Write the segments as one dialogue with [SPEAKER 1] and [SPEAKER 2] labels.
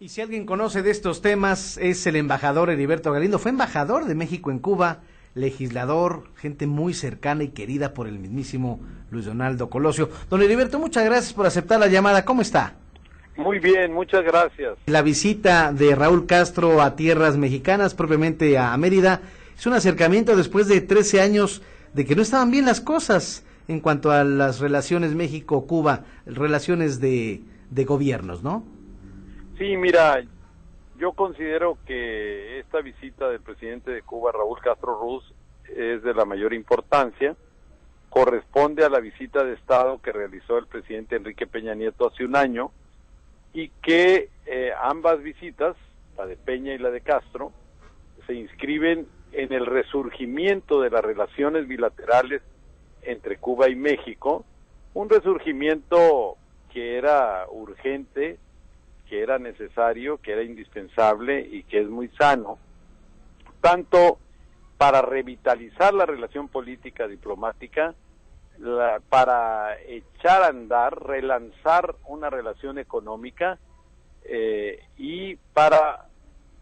[SPEAKER 1] Y si alguien conoce de estos temas es el embajador Heriberto Galindo. Fue embajador de México en Cuba, legislador, gente muy cercana y querida por el mismísimo Luis Donaldo Colosio. Don Heriberto, muchas gracias por aceptar la llamada. ¿Cómo está?
[SPEAKER 2] Muy bien, muchas gracias.
[SPEAKER 1] La visita de Raúl Castro a tierras mexicanas, propiamente a Mérida, es un acercamiento después de 13 años de que no estaban bien las cosas en cuanto a las relaciones México-Cuba, relaciones de gobiernos, ¿no?
[SPEAKER 2] Sí, mira, yo considero que esta visita del presidente de Cuba, Raúl Castro Ruz, es de la mayor importancia. Corresponde a la visita de Estado que realizó el presidente Enrique Peña Nieto hace un año, y que ambas visitas, la de Peña y la de Castro, se inscriben en el resurgimiento de las relaciones bilaterales entre Cuba y México, un resurgimiento que era urgente, que era necesario, que era indispensable y que es muy sano, tanto para revitalizar la relación política diplomática, para echar a andar, relanzar una relación económica y para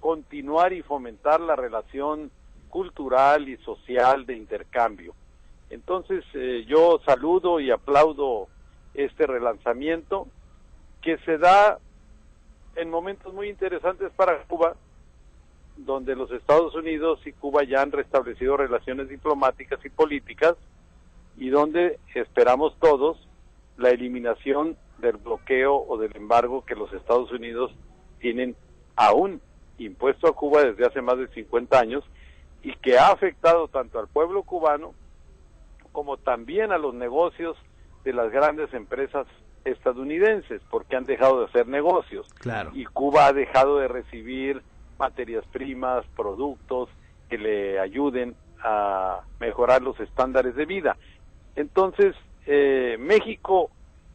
[SPEAKER 2] continuar y fomentar la relación cultural y social de intercambio. Entonces yo saludo y aplaudo este relanzamiento que se da en momentos muy interesantes para Cuba, donde los Estados Unidos y Cuba ya han restablecido relaciones diplomáticas y políticas, y donde esperamos todos la eliminación del bloqueo o del embargo que los Estados Unidos tienen aún impuesto a Cuba desde hace más de 50 años, y que ha afectado tanto al pueblo cubano como también a los negocios de las grandes empresas estadounidenses, porque han dejado de hacer negocios.
[SPEAKER 1] Claro. Y
[SPEAKER 2] Cuba ha dejado de recibir materias primas, productos que le ayuden a mejorar los estándares de vida. Entonces, México,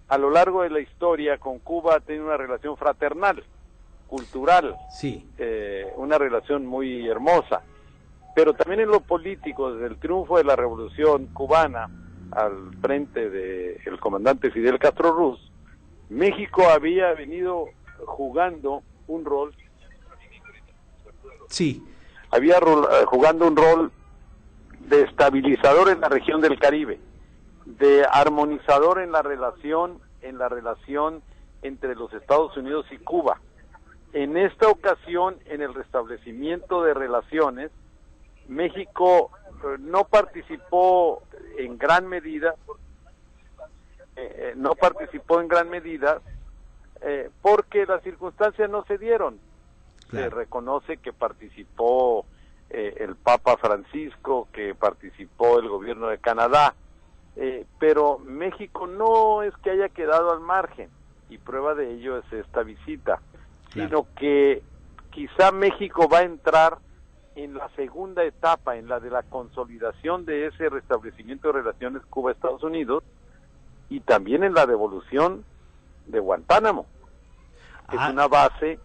[SPEAKER 2] a lo largo de la historia con Cuba, tiene una relación fraternal, cultural,
[SPEAKER 1] sí,
[SPEAKER 2] una relación muy hermosa, pero también en lo político, desde el triunfo de la Revolución Cubana al frente del comandante Fidel Castro Ruz, México había venido jugando un rol, jugando un rol de estabilizador en la región del Caribe, de armonizador en la relación entre los Estados Unidos y Cuba. En esta ocasión, en el restablecimiento de relaciones, México no participó en gran medida, porque las circunstancias no se dieron. Claro. Se reconoce que participó el Papa Francisco, que participó el gobierno de Canadá, pero México no es que haya quedado al margen, y prueba de ello es esta visita, claro, sino que quizá México va a entrar en la segunda etapa, en la de la consolidación de ese restablecimiento de relaciones Cuba-Estados Unidos, y también en la devolución de Guantánamo, que es una base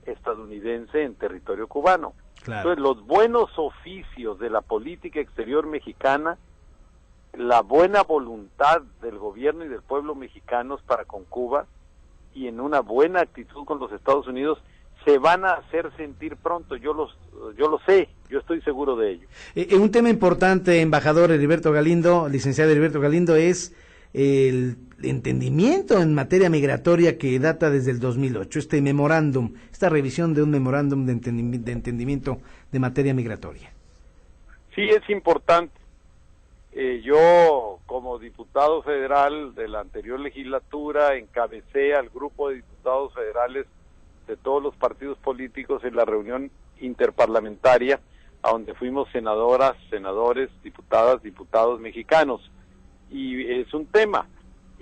[SPEAKER 2] estadounidense en territorio cubano. Claro. Entonces, los buenos oficios de la política exterior mexicana, la buena voluntad del gobierno y del pueblo mexicanos para con Cuba, y en una buena actitud con los Estados Unidos, se van a hacer sentir pronto. Yo lo sé, yo estoy seguro de ello.
[SPEAKER 1] Un tema importante, embajador Heriberto Galindo, licenciado Heriberto Galindo, es el entendimiento en materia migratoria que data desde el 2008, este memorándum, esta revisión de un memorándum de entendimiento de materia migratoria.
[SPEAKER 2] Sí, es importante. Yo, como diputado federal de la anterior legislatura, encabecé al grupo de diputados federales de todos los partidos políticos en la reunión interparlamentaria, a donde fuimos senadoras, senadores, diputadas, diputados mexicanos. Y es un tema,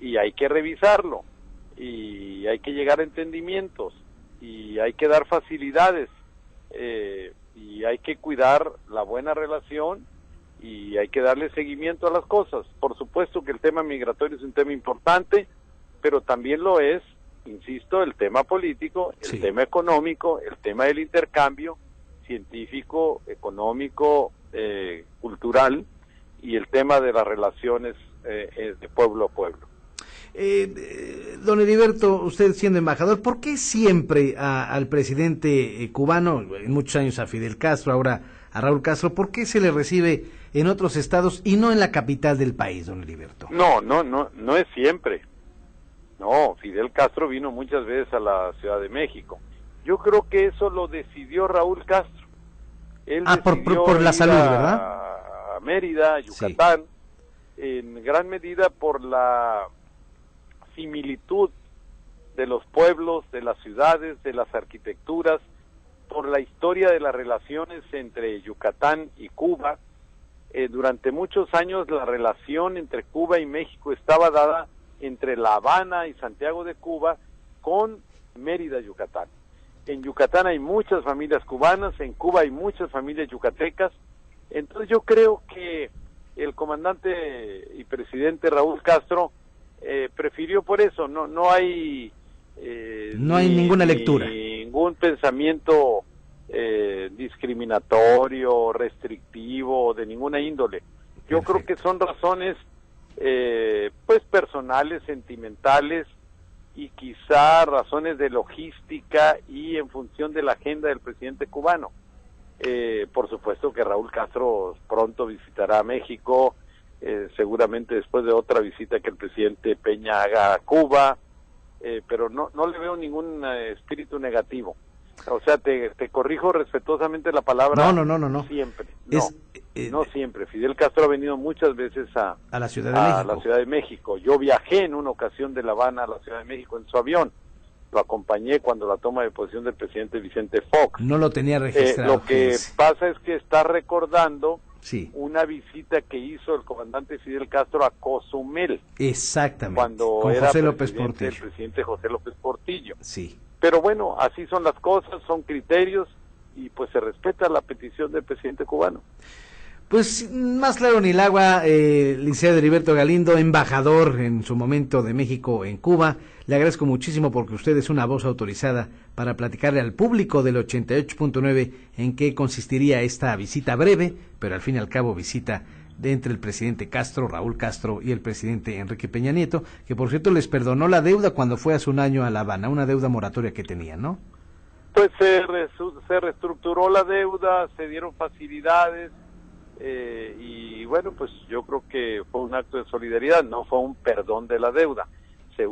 [SPEAKER 2] y hay que revisarlo, y hay que llegar a entendimientos, y hay que dar facilidades, y hay que cuidar la buena relación, y hay que darle seguimiento a las cosas. Por supuesto que el tema migratorio es un tema importante, pero también lo es, insisto, el tema político, el tema económico, el tema del intercambio científico, económico, cultural, y el tema de las relaciones de pueblo a pueblo.
[SPEAKER 1] Don Heriberto, usted siendo embajador, ¿por qué siempre al presidente cubano, en muchos años a Fidel Castro, ahora a Raúl Castro, por qué se le recibe en otros estados y no en la capital del país, don Heriberto?
[SPEAKER 2] No es siempre. No, Fidel Castro vino muchas veces a la Ciudad de México. Yo creo que eso lo decidió Raúl Castro. Él
[SPEAKER 1] por la salud, ¿verdad?
[SPEAKER 2] A Mérida, a Yucatán, sí, en gran medida por la similitud de los pueblos, de las ciudades, de las arquitecturas, por la historia de las relaciones entre Yucatán y Cuba. Durante muchos años la relación entre Cuba y México estaba dada entre La Habana y Santiago de Cuba con Mérida, Yucatán. En Yucatán hay muchas familias cubanas, en Cuba hay muchas familias yucatecas. Entonces yo creo que el comandante y presidente Raúl Castro prefirió por eso. No hay
[SPEAKER 1] ninguna lectura,
[SPEAKER 2] ningún pensamiento discriminatorio, restrictivo, de ninguna índole. Yo
[SPEAKER 1] Perfecto.
[SPEAKER 2] creo que son razones pues personales, sentimentales, y quizá razones de logística y en función de la agenda del presidente cubano. Por supuesto que Raúl Castro pronto visitará México, seguramente después de otra visita que el presidente Peña haga a Cuba, pero no le veo ningún espíritu negativo. O sea, te corrijo respetuosamente la palabra.
[SPEAKER 1] No.
[SPEAKER 2] Siempre.
[SPEAKER 1] No
[SPEAKER 2] siempre. Fidel Castro ha venido muchas veces a
[SPEAKER 1] la Ciudad de México.
[SPEAKER 2] La Ciudad de México. Yo viajé en una ocasión de La Habana a la Ciudad de México en su avión. Lo acompañé cuando la toma de posesión del presidente Vicente Fox.
[SPEAKER 1] No lo tenía registrado.
[SPEAKER 2] Lo que pasa es que está recordando una visita que hizo el comandante Fidel Castro a Cozumel.
[SPEAKER 1] Exactamente.
[SPEAKER 2] Cuando
[SPEAKER 1] con
[SPEAKER 2] era
[SPEAKER 1] José López
[SPEAKER 2] el
[SPEAKER 1] Portillo.
[SPEAKER 2] presidente José López Portillo.
[SPEAKER 1] Sí.
[SPEAKER 2] Pero bueno, así son las cosas, son criterios y pues se respeta la petición del presidente cubano.
[SPEAKER 1] Pues más claro ni el agua, licenciado Heriberto Galindo, embajador en su momento de México en Cuba. Le agradezco muchísimo porque usted es una voz autorizada para platicarle al público del 88.9 en qué consistiría esta visita breve, pero al fin y al cabo visita entre el presidente Castro, Raúl Castro, y el presidente Enrique Peña Nieto, que por cierto les perdonó la deuda cuando fue hace un año a La Habana, una deuda moratoria que tenían, ¿no?
[SPEAKER 2] Pues se reestructuró la deuda, se dieron facilidades, y bueno, pues yo creo que fue un acto de solidaridad, no fue un perdón de la deuda. Se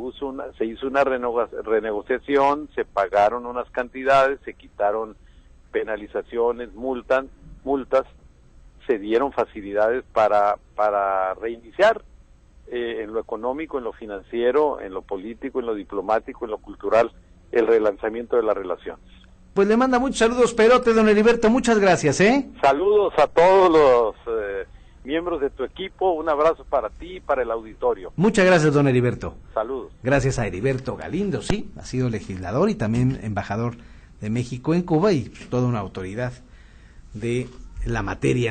[SPEAKER 2] hizo una renegociación, se pagaron unas cantidades, se quitaron penalizaciones, multas, se dieron facilidades para reiniciar en lo económico, en lo financiero, en lo político, en lo diplomático, en lo cultural, el relanzamiento de las relaciones.
[SPEAKER 1] Pues le manda muchos saludos, Perote, don Heriberto, muchas gracias,
[SPEAKER 2] Saludos a todos los miembros de tu equipo, un abrazo para ti y para el auditorio.
[SPEAKER 1] Muchas gracias, don Heriberto.
[SPEAKER 2] Saludos.
[SPEAKER 1] Gracias a Heriberto Galindo, sí, ha sido legislador y también embajador de México en Cuba y toda una autoridad de en la materia,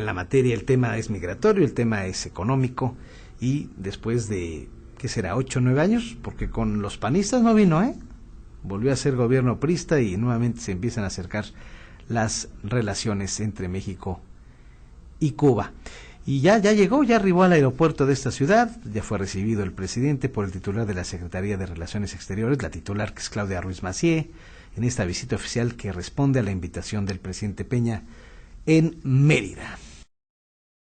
[SPEAKER 1] el tema es migratorio, el tema es económico, y después de, ¿qué será?, 8 o 9 años, porque con los panistas no vino, volvió a ser gobierno priista y nuevamente se empiezan a acercar las relaciones entre México y Cuba. Y ya llegó, ya arribó al aeropuerto de esta ciudad, ya fue recibido el presidente por el titular de la Secretaría de Relaciones Exteriores, la titular que es Claudia Ruiz Massieu, en esta visita oficial que responde a la invitación del presidente Peña en Mérida.